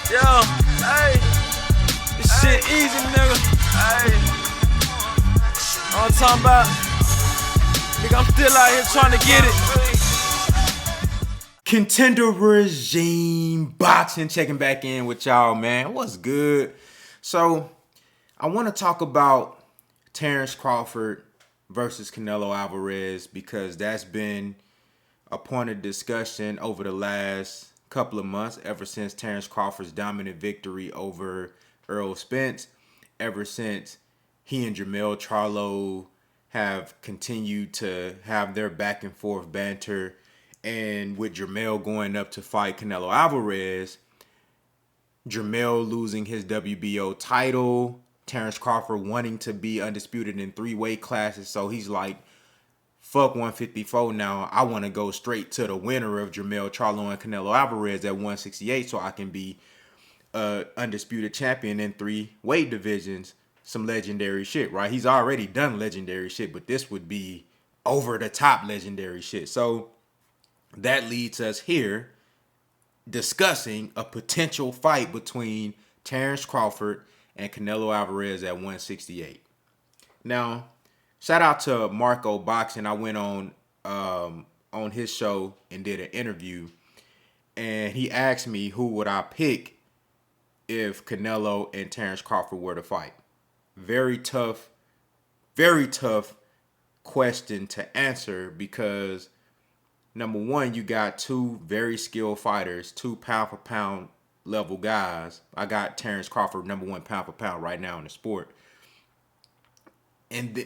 Yo, hey, this shit easy, nigga. Hey, all I'm talking about, nigga, I'm still out here trying to get it. Contender Regime Boxing checking back in with y'all, man. What's good? So, I want to talk about Terence Crawford versus Canelo Alvarez because that's been a point of discussion over the last couple of months, ever since Terence Crawford's dominant victory over Errol Spence, ever since he and Jermell Charlo have continued to have their back and forth banter, and with Jermell going up to fight Canelo Alvarez, Jermell losing his WBO title, Terence Crawford wanting to be undisputed in 3 weight classes, so he's like, fuck 154 now. I want to go straight to the winner of Jermell Charlo and Canelo Alvarez at 168 so I can be undisputed champion in 3 weight divisions. Some legendary shit, right? He's already done legendary shit, but this would be over the top legendary shit. So that leads us here discussing a potential fight between Terence Crawford and Canelo Alvarez at 168. Now, shout out to Marco Boxing. I went on his show and did an interview, and he asked me who would I pick if Canelo and Terence Crawford were to fight. Very tough question to answer because number one, you got 2 very skilled fighters, 2 pound for pound level guys. I got Terence Crawford number 1 pound for pound right now in the sport.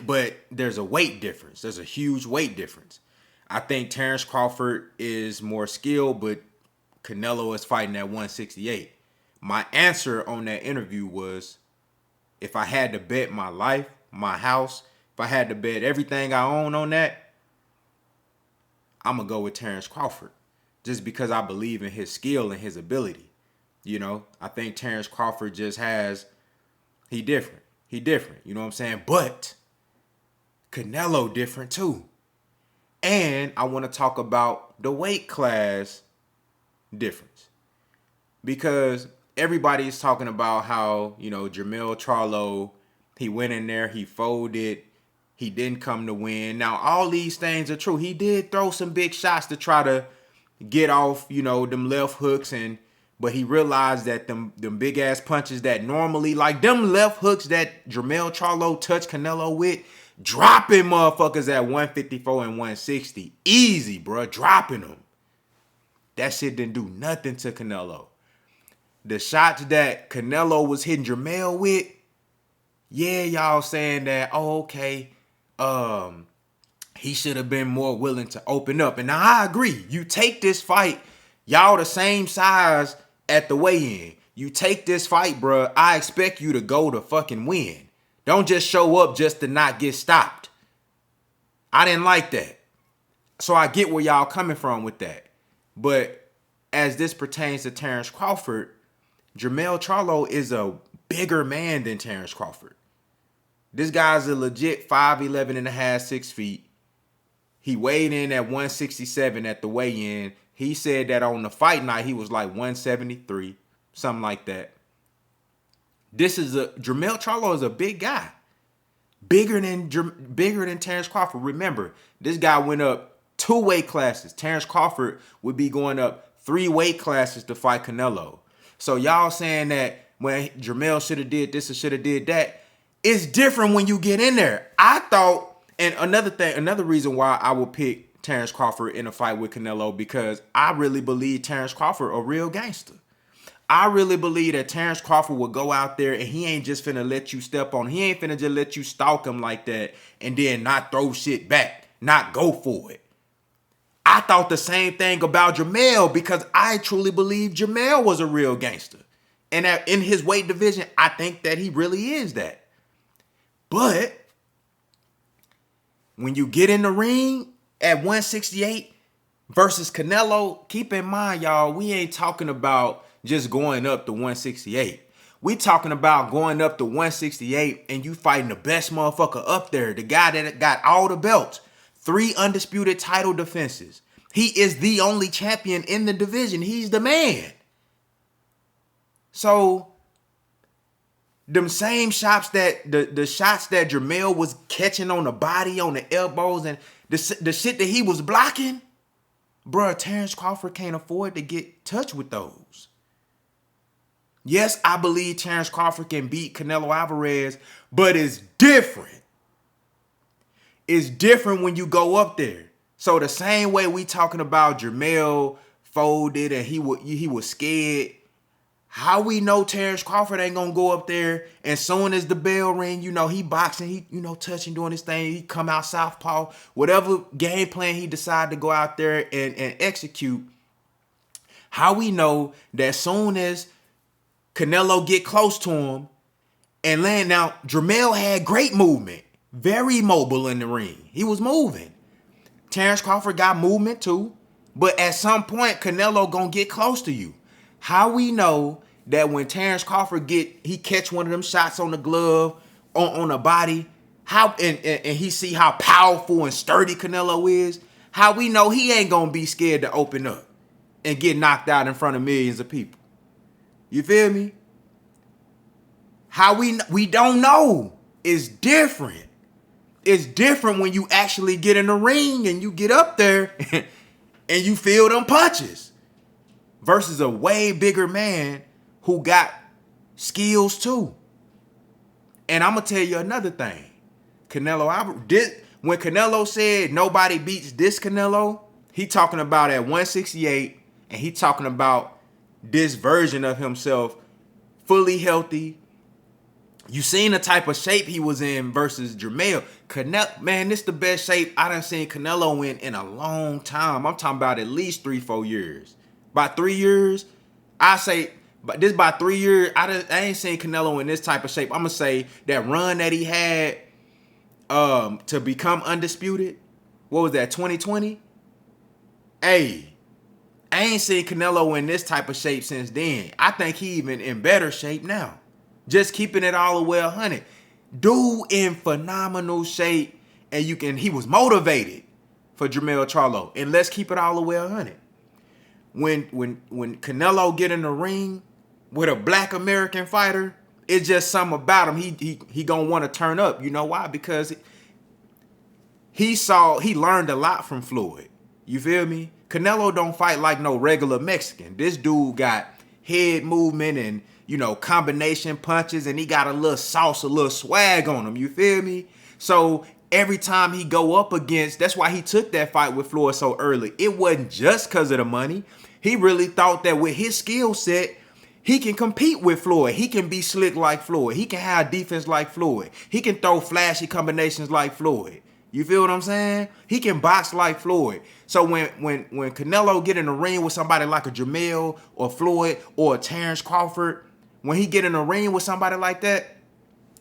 But there's a weight difference. There's a huge weight difference. I think Terence Crawford is more skilled, but Canelo is fighting at 168. My answer on that interview was, if I had to bet my life, my house, if I had to bet everything I own on that, I'm going to go with Terence Crawford. Just because I believe in his skill and his ability. You know, I think Terence Crawford just he different. He different, you know what I'm saying? But Canelo different too. And I want to talk about the weight class difference. Because everybody is talking about how, you know, Jermell Charlo, he went in there, he folded, he didn't come to win. Now, all these things are true. He did throw some big shots to try to get off, you know, them left hooks, but he realized that them big ass punches that normally, like them left hooks that Jermell Charlo touched Canelo with, dropping motherfuckers at 154 and 160. Easy, bro. Dropping them. That shit didn't do nothing to Canelo. The shots that Canelo was hitting Jermell with, yeah, y'all saying that, oh, okay, he should have been more willing to open up. And now I agree. You take this fight, y'all the same size at the weigh-in. You take this fight, bruh, I expect you to go to fucking win. Don't just show up just to not get stopped. I didn't like that. So I get where y'all coming from with that. But as this pertains to Terence Crawford, Jermell Charlo is a bigger man than Terence Crawford. This guy's a legit 5'11 and a half, 6 feet. He weighed in at 167 at the weigh-in. He said that on the fight night, he was like 173, something like that. Jermell Charlo is a big guy. Bigger than Terence Crawford. Remember, this guy went up 2 weight classes. Terence Crawford would be going up 3 weight classes to fight Canelo. So y'all saying that when Jermell should have did this or should have did that, it's different when you get in there. I thought, and another reason why I would pick Terence Crawford in a fight with Canelo, because I really believe Terence Crawford a real gangster. I really believe that Terence Crawford will go out there and he ain't just finna let you step on. He ain't finna just let you stalk him like that and then not throw shit back, not go for it. I thought the same thing about Jermell because I truly believe Jermell was a real gangster. And that in his weight division, I think that he really is that. But when you get in the ring at 168 versus Canelo, keep in mind, y'all, we ain't talking about just going up to 168. We talking about going up to 168 and you fighting the best motherfucker up there, the guy that got all the belts, 3 undisputed title defenses. He is the only champion in the division. He's the man. So them same shots that the shots that Jermell was catching on the body, on the elbows, and the shit that he was blocking, bruh, Terence Crawford can't afford to get touched with those. Yes, I believe Terence Crawford can beat Canelo Alvarez, but it's different. It's different when you go up there. So the same way we talking about Jermell folded and he was scared, how we know Terence Crawford ain't gonna go up there and soon as the bell ring, he boxing, he touching, doing his thing, he come out southpaw, whatever game plan he decide to go out there and execute. How we know that soon as Canelo get close to him and land, now Jermell had great movement, very mobile in the ring. He was moving. Terence Crawford got movement too, but at some point Canelo gonna get close to you. How we know that when Terence Crawford he catch one of them shots on the glove, on the body, and he see how powerful and sturdy Canelo is, how we know he ain't gonna be scared to open up and get knocked out in front of millions of people. You feel me? How we don't know. It's different. It's different when you actually get in the ring and you get up there and you feel them punches versus a way bigger man who got skills too. And I'm going to tell you another thing. When Canelo said nobody beats this Canelo, he talking about at 168 and he talking about this version of himself fully healthy. You seen the type of shape he was in versus Jermell. Man, this the best shape I done seen Canelo in a long time. I'm talking about at least 3-4 years. By 3 years, I say, but this by 3 years, I ain't seen Canelo in this type of shape. I'm gonna say that run that he had to become undisputed. What was that, 2020? Hey, I ain't seen Canelo in this type of shape since then. I think he even in better shape now. Just keeping it all the way 100. Dude in phenomenal shape, and he was motivated for Jermell Charlo. And let's keep it all the way 100. When Canelo get in the ring with a black American fighter, it's just something about him. He gonna want to turn up. You know why? Because he learned a lot from Floyd. You feel me? Canelo don't fight like no regular Mexican. This dude got head movement and combination punches, and he got a little sauce, a little swag on him. You feel me? So every time he go up against, that's why he took that fight with Floyd so early. It wasn't just because of the money. He really thought that with his skill set, he can compete with Floyd. He can be slick like Floyd. He can have defense like Floyd. He can throw flashy combinations like Floyd. You feel what I'm saying? He can box like Floyd. So when Canelo get in the ring with somebody like a Jermell or Floyd or a Terence Crawford, when he get in the ring with somebody like that,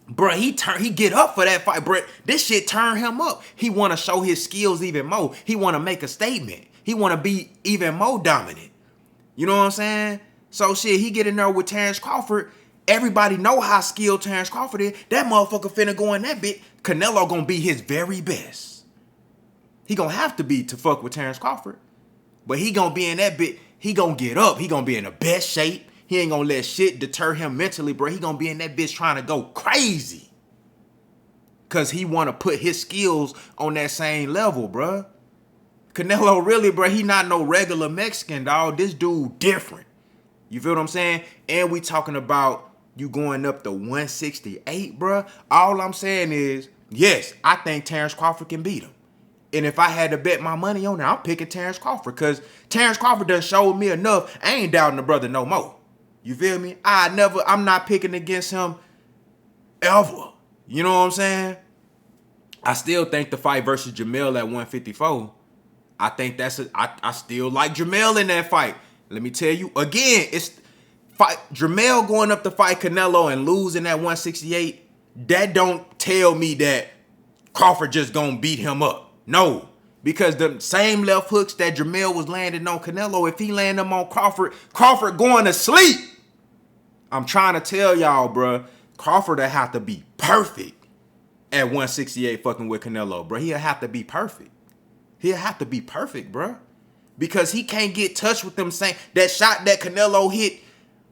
bro, he get up for that fight, bro. This shit turn him up. He want to show his skills even more. He want to make a statement. He want to be even more dominant. You know what I'm saying? So shit, he get in there with Terence Crawford. Everybody know how skilled Terence Crawford is. That motherfucker finna go in that bit. Canelo gonna be his very best. He gonna have to be to fuck with Terence Crawford. But he gonna be in that bit. He gonna get up. He gonna be in the best shape. He ain't gonna let shit deter him mentally, bro. He gonna be in that bitch trying to go crazy. Cause he wanna put his skills on that same level, bro. Canelo really, bro, he not no regular Mexican, dog. This dude different. You feel what I'm saying? And we talking about you going up to 168, bro. All I'm saying is, yes, I think Terence Crawford can beat him. And if I had to bet my money on it, I'm picking Terence Crawford. Because Terence Crawford done showed me enough. I ain't doubting the brother no more. You feel me? I'm not picking against him ever. You know what I'm saying? I still think the fight versus Jermell at 154, I think I still like Jermell in that fight. Let me tell you, again, it's Jermell going up to fight Canelo and losing at 168. That don't tell me that Crawford just gonna beat him up. No, because the same left hooks that Jermell was landing on Canelo, if he land them on Crawford going to sleep. I'm trying to tell y'all, bro, Crawford will have to be perfect at 168 fucking with Canelo, bro. He'll have to be perfect. He'll have to be perfect, bro. Because he can't get touched with them saying that shot that Canelo hit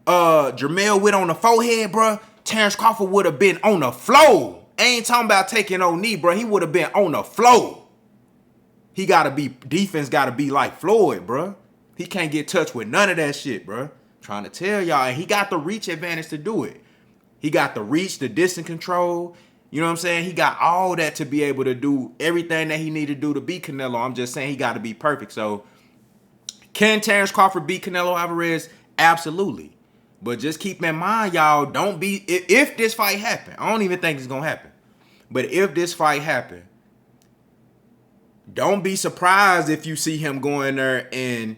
Jermell Witt on the forehead, bro, Terence Crawford would have been on the floor. I ain't talking about taking no knee, bro. He would have been on the floor. Defense gotta be like Floyd, bro. He can't get touched with none of that shit, bro. Trying to tell y'all, and he got the reach advantage to do it. He got the reach, the distance control. You know what I'm saying? He got all that to be able to do everything that he need to do to beat Canelo. I'm just saying he got to be perfect. So, can Terence Crawford beat Canelo Alvarez? Absolutely. But just keep in mind, y'all, don't be, if this fight happen, I don't even think it's going to happen. But if this fight happen, don't be surprised if you see him go in there and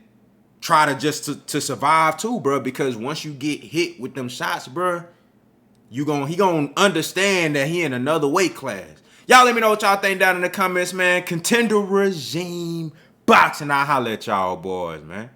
try to just to survive too, bro. Because once you get hit with them shots, bro, he gonna understand that he in another weight class. Y'all let me know what y'all think down in the comments, man. Contender Regime Boxing. I'll holler at y'all boys, man.